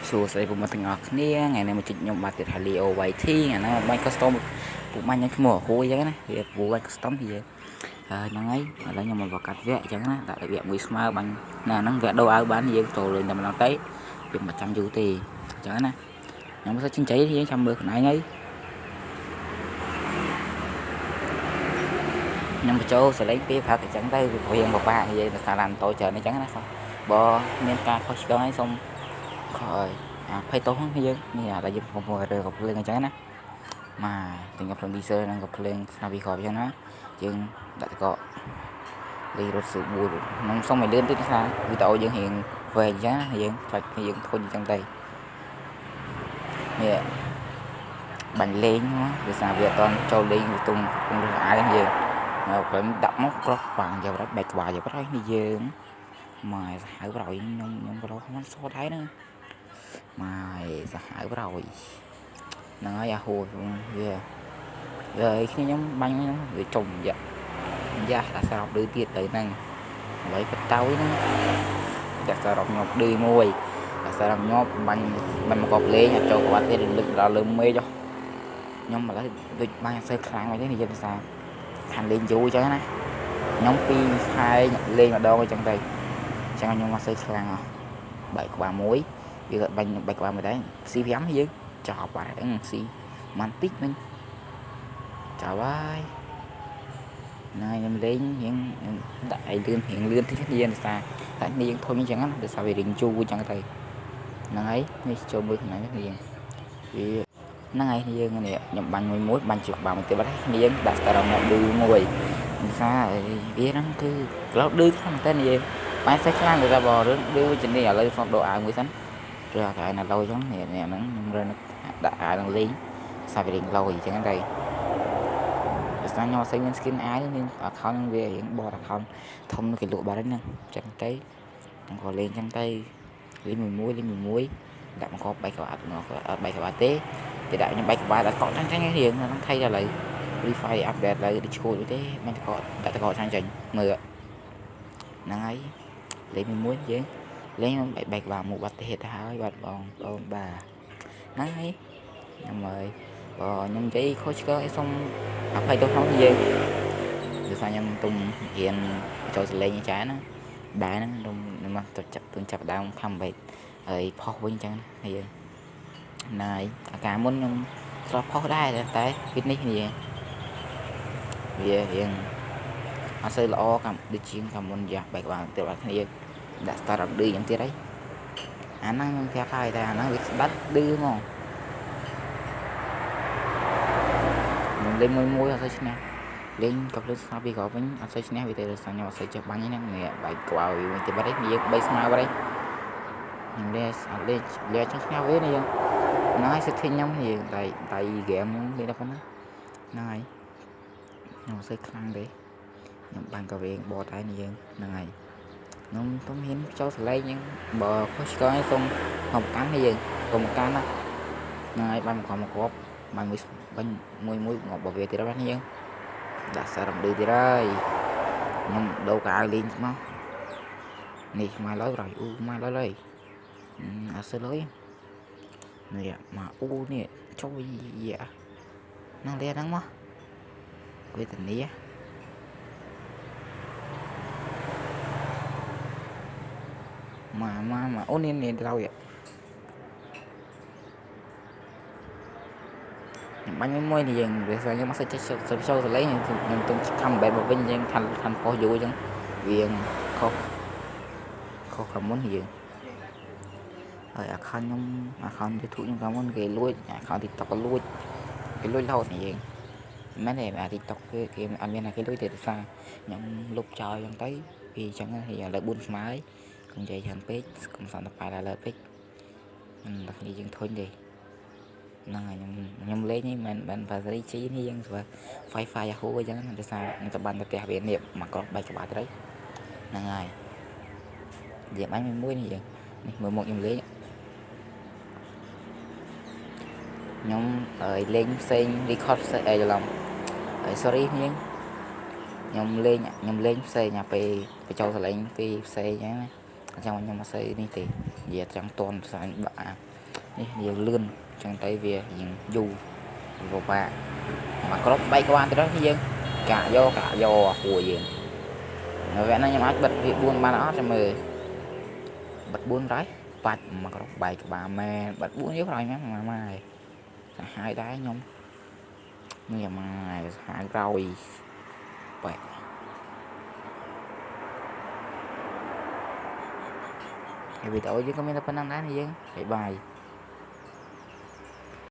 សួស្តីពុកម៉ែទាំងអស់គ្នាថ្ងៃនេះមកជិះខ្ញុំបាទទៀត Helio YT ថ្ងៃហ្នឹងបាញ់ custom ពុកម៉ែខ្ញុំឈ្មោះហួយអញ្ចឹងណាវាពូបាញ់ custom វាហ្នឹងហើយឥឡូវខ្ញុំមកបង្កាត់វគ្គអញ្ចឹងណាដាក់វគ្គមួយស្មើបាញ់ណាហ្នឹងវគ្គដូរឲ្យបានយើងចូលលេងតែម្ដងទៅវាមិនចាំយូរទេអញ្ចឹងណាខ្ញុំមិនសូវចិញ្ចៃយើងចាំមើលខ្លួនឯងហើយខ្ញុំបញ្ចូលសលេងពីផឹកអញ្ចឹងទៅរៀងបបាក់និយាយទៅសារឡានតូចច្រើនអញ្ចឹងណាបើមានការខុសឆ្គងអីសូមខើយភ័យតោះហ្នឹងយើងនេះឥឡូវយើងកំពុងរើកំភ្លើងអញ្ចឹងណាមកទាំងកំភ្លើង diesel និងកំភ្លើងស្នាប៊ីគ្រាប់អញ្ចឹងណាយើងដាក់តកលេងរត់ស៊ូបួលខ្ញុំសុំឲ្យលឿនតិចថាវីដេអូយើងរៀងវែងអញ្ចឹងណាយើងខ្លាចយើងធុញអញ្ចឹងទៅនេះបាញ់លេងវាសារវាអត់តចូលលេងវាទុំរើសអាយយើងមកព្រមដាក់មកក្រោះបាំងយករត់បែកក្បាលយករត់នេះយើងមកហៅប្រយខ្ញុំក៏រកមិនសតហើយហ្នឹងមកសាហាវប្រយហ្នឹងហើយអាហួរវាហើយខ្ញុំបាញ់ហ្នឹងវាចុំយ៉ាដាក់សារ៉ប់ឌឺទៀតទៅហ្នឹងឥឡូវបតោហ្នឹងដាក់សារ៉ប់ញាប់ឌឺមួយដាក់សារ៉ប់ញាប់បាញ់មកកប់លេងអត់ចូលក្បាត់ទេលឹកដល់លើមេចុះខ្ញុំឥឡូវដូចបាញ់អត់សូវខ្លាំងអីទេនិយាយភាសាខាងលេងយូរអញ្ចឹងណាខ្ញុំ2ខែលេងម្ដងអញ្ចឹងទៅអញ្ចឹងខ្ញុំអត់សូវខ្លាំងអស់បែកក្បាលមួយវាក៏បាញ់បែកក្បាលមួយដែរ C5 យើងចប់ហើយស៊ីមិនតិចវិញចប់ហើយណៃខ្ញុំលេងរៀងដាក់ឲ្យលឿនរៀងលឿនតិចនិយាយភាសាតែនេះយើងធុញអញ្ចឹងណាដោយសារវារៀងជូរអញ្ចឹងទៅហ្នឹងហើយនេះចូលមើលខ្លួនឯងនេះយើងវាហ្នឹងហើយយើងនេះខ្ញុំបាញ់មួយបាញ់ជើងក្បាលមួយទៀតបាត់ហើយយើងដាក់ star មកឌឺមួយភាសាវាហ្នឹងគឺក្លោឌឺខ្លាំងតែនេះបាញ់សេះខ្លាំងទៅដល់បើរឿងឌឺជំនាញឥឡូវសុំដូរអាវមួយសិនឬអាកែណាឡូអញ្ចឹងនេះហ្នឹងខ្ញុំរើដាក់អាវនឹងលេងសាប់រៀងឡូអញ្ចឹងទៅភាសាខ្ញុំអត់ស្អីមាន skin អាវមាន account វារៀងបត account ធំគេលក់បាត់ហ្នឹងអញ្ចឹងទៅខ្ញុំក៏លេងអញ្ចឹងទៅលេងមួយដាក់មកកបបែកក្បាលអត់បែកក្បាលទេគេដាក់ខ្ញុំបែកក្បាលដាក់កក់ចាញ់រៀងហ្នឹងថៃដល់ឥឡូវ Refine update ឡើយដូចឈួតទេមិនតកដាក់តកចាញ់មើលហ្នឹងហើយលេងមួយយើងលេងបែកក្បាលមកបាត់ទេទៅហើយបាត់បងប្អូនបាទហ្នឹងហើយខ្ញុំអើយបើខ្ញុំនិយាយខុសឆ្គងអីសូមអភ័យទោសផងយើងដោយសារខ្ញុំទុំរៀនចូលសលេងចាណាដែរហ្នឹងខ្ញុំមកទៅចាប់ដើមខំបែកហើយផុសវិញអញ្ចឹងណាយើងណៃអាការមុនខ្ញុំស្លោះផុសដែរតែពីនេះវារៀងអត់សូវល្អកំដូចជាងកាមុនយ៉ាបែកក្បាលទៅដល់គ្នាដាក់ start up ឌឺយ៉ាងទៀតអីអាហ្នឹងខ្ញុំប្រាប់ហើយតែអាហ្នឹងវាស្ដាច់ឌឺហ្មងខ្ញុំលេងមួយអត់សូវឈ្នះលេងក៏ភ្លើងស្នាពីក៏វិញអត់សូវឈ្នះវាទៅដោយសារខ្ញុំអត់សូវចេះបាញ់ហ្នឹងនេះបែកក្បាលវិញទៅបាត់ឯងយើង3ស្មើបាត់ឯងខ្ញុំលេងអត់លេងចង់ឈ្នះវានេះយើងហ្នឹងហើយសិទ្ធិខ្ញុំយើងដៃហ្គេមខ្ញុំលេងដល់ប៉ុណ្ណាហ្នឹងហើយខ្ញុំអត់សូវខ្លាំងទេខ្ញុំបាញ់ក៏វិញបតហើយនេះយើងហ្នឹងហើយខ្ញុំពុំហ៊ានចូលសលេងហ្នឹងបើខុសឆ្គងឲ្យសូមខំកាន់នេះយើងកុំកាន់ណាហ្នឹងហើយបាញ់មកគ្រាប់បាញ់មួយងាប់បើវាទៀតហ្នឹងយើងដាក់សារំឌឺទៀតហើយខ្ញុំដូរកៅលេងមកនេះមកឡើយប្រយមកឡើយអត់សើឡើយនេះមកនេះចូលយ៉ាហ្នឹងលេហ្នឹងមកវេទនាមកអូនេះទៅខ្ញុំបាញ់មួយនេះយើងវាស្អីខ្ញុំមកសេចចូលសលេងខ្ញុំទុំខំបែបមកវិញយើងខាន់ខុសយូរអញ្ចឹងវាខុសកាមុនយើងហើយ account ខ្ញុំ account YouTube ខ្ញុំកាមុនគេលួច account TikTok ក៏លួចគេលួចរហូតនេះយើងមែនទេអា TikTok គេអត់មានគេលួចទេដោយសារខ្ញុំលុបចោលអញ្ចឹងទៅពីអញ្ចឹងហើយឥឡូវ4ស្មើហើយកុំនិយាយច្រើនពេកកុំសន្តិបាយឡើយពេកដល់គ្នាយើងធុញទេហ្នឹងហើយខ្ញុំលេងនេះមិនបាសេរីជីនេះយើងស្បើ Wi-Fi Yahoo អញ្ចឹងដោយសារខ្ញុំទៅបានទៅផ្ទះវានេះមកក្រោះបែកក្បាលទៅហ្នឹងហើយនិយាយបាញ់មួយនេះយើងនេះមើលមកខ្ញុំលេងខ្ញុំលេងផ្សេង record ផ្សេងអីច្រឡំហើយ sorry ខ្ញុំលេងផ្សេងពេលបញ្ចូលសលេងពីផ្សេងអញ្ចឹងណាអញ្ចឹងខ្ញុំអត់ស្អីនេះទេ về chẳng toàn xài bạ nhiều lươn chẳng tay về những du vô ba mà có bay qua anh đó dân cả do của gì vẽ nó nhưng mà bật việc buôn mà nó cho mười bật buôn đấy bạch mà có bài của bà mẹ bật buôn yếu rồi mà mai hai đá nhung nhưng mà hạ rồi vậy video chứ có mấy tập năng đá này dân bye bye